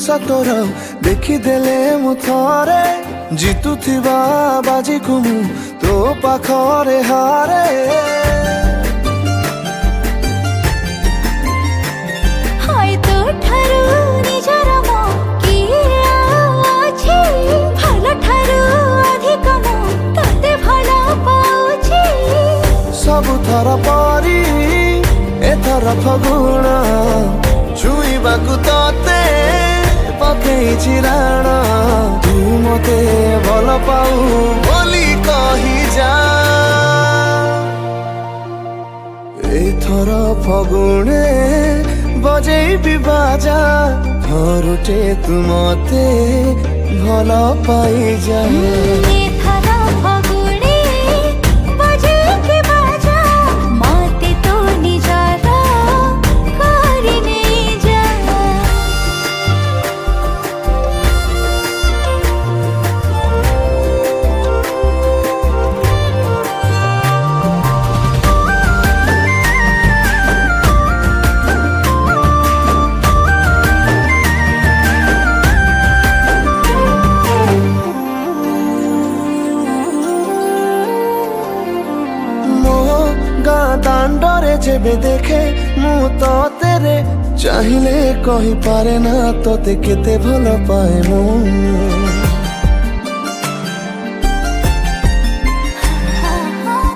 तोर देखिदेले मु थरे जितुथिबा बाजी को मु तो पाखरे हारे हाय तो ठारू निजर मो किए अछि भलो ठारू अधिक मो तते भलो पाउछि सब थर परी एथर फगुण छुईबाकू तते पकेइछि राण तू मते भल पाऊ बोली कही जा एथर फगुणे बजेबी बाजा घरुटे तू मते भल पाई जा एथर फगुणे बजेके बाजा मते तो निजर करि नै जा दांडरे जेबे देखे मु तो तेरे चाहिले कही पारे ना तोते केते भल पाए मु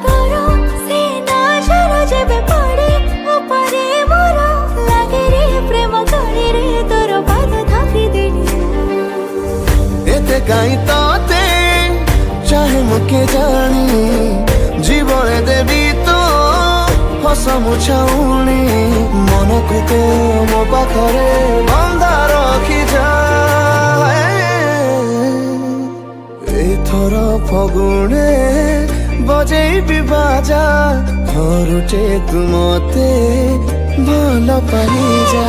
तोरो से नजर जेबे पड़े ऊपरे मोर लागे रे प्रेम करे रे तोरो पाद थापी देनी एते काई तोते चाहे मुके जानी जीवन देवी तो हसमु छाउनी मन को तो मो पाखरे बंधा रखी जा एथर फगुणे बजेबी बाजा घरुटे तू मते भल पाई जा।